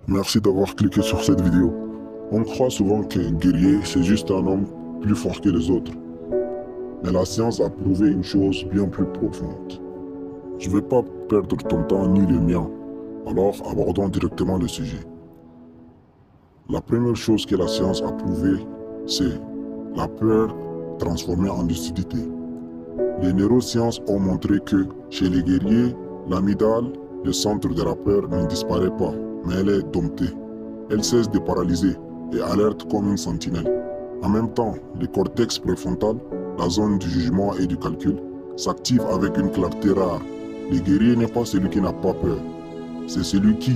Merci d'avoir cliqué sur cette vidéo. On croit souvent qu'un guerrier, c'est juste un homme plus fort que les autres. Mais la science a prouvé une chose bien plus profonde. Je ne vais pas perdre ton temps ni le mien, alors abordons directement le sujet. La première chose que la science a prouvé, c'est la peur transformée en lucidité. Les neurosciences ont montré que, chez les guerriers, l'amygdale, le centre de la peur, ne disparaît pas, mais elle est domptée. Elle cesse de paralyser et alerte comme une sentinelle. En même temps, le cortex préfrontal, la zone du jugement et du calcul, s'active avec une clarté rare. Le guerrier n'est pas celui qui n'a pas peur. C'est celui qui,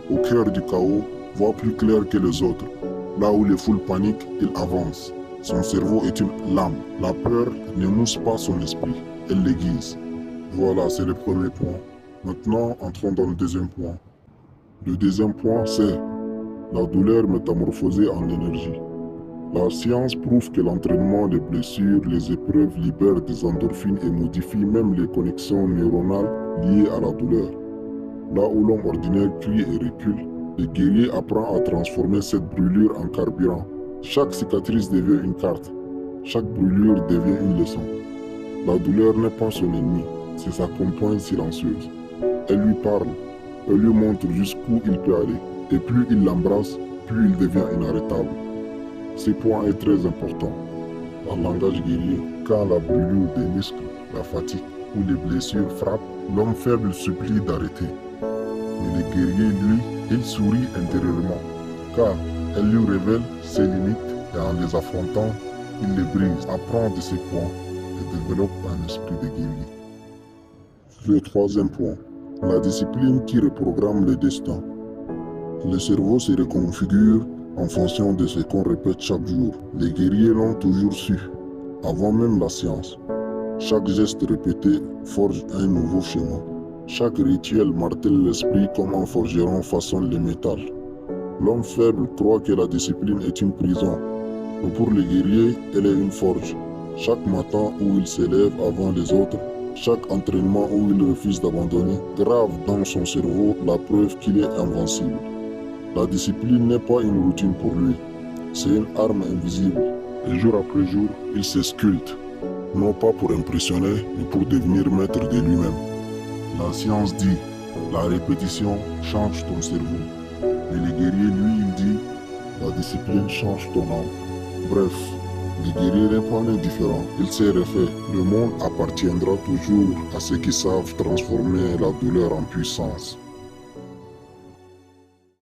au cœur du chaos, voit plus clair que les autres. Là où les foules paniquent, il avance. Son cerveau est une lame. La peur ne mousse pas son esprit, elle l'aiguise. Voilà, c'est le premier point. Maintenant, entrons dans le deuxième point. Le deuxième point, c'est la douleur métamorphosée en énergie. La science prouve que l'entraînement, les blessures, les épreuves libèrent des endorphines et modifient même les connexions neuronales liées à la douleur. Là où l'homme ordinaire crie et recule, le guerrier apprend à transformer cette brûlure en carburant. Chaque cicatrice devient une carte. Chaque brûlure devient une leçon. La douleur n'est pas son ennemi, c'est sa compagne silencieuse. Elle lui parle, elle lui montre jusqu'où il peut aller. Et plus il l'embrasse, plus il devient inarrêtable. Ce point est très important. En langage guerrier, quand la brûlure des muscles, la fatigue ou les blessures frappent, l'homme faible supplie d'arrêter. Mais le guerrier, lui, il sourit intérieurement, car elle lui révèle ses limites et en les affrontant, il les brise, apprend de ses points et développe un esprit de guerrier. Le troisième point, la discipline qui reprogramme le destin. Le cerveau se reconfigure en fonction de ce qu'on répète chaque jour. Les guerriers l'ont toujours su, avant même la science. Chaque geste répété forge un nouveau schéma. Chaque rituel martèle l'esprit comme un forgeron façonne le métal. L'homme faible croit que la discipline est une prison, mais pour les guerriers, elle est une forge. Chaque matin où il s'élève avant les autres, chaque entraînement où il refuse d'abandonner, grave dans son cerveau la preuve qu'il est invincible. La discipline n'est pas une routine pour lui, c'est une arme invisible. Et jour après jour, il se sculpte, non pas pour impressionner, mais pour devenir maître de lui-même. La science dit, la répétition change ton cerveau. Mais le guerrier, lui, il dit, la discipline change ton âme. Bref, le guerrier n'est pas indifférent, il s'est refait. Le monde appartiendra toujours à ceux qui savent transformer la douleur en puissance.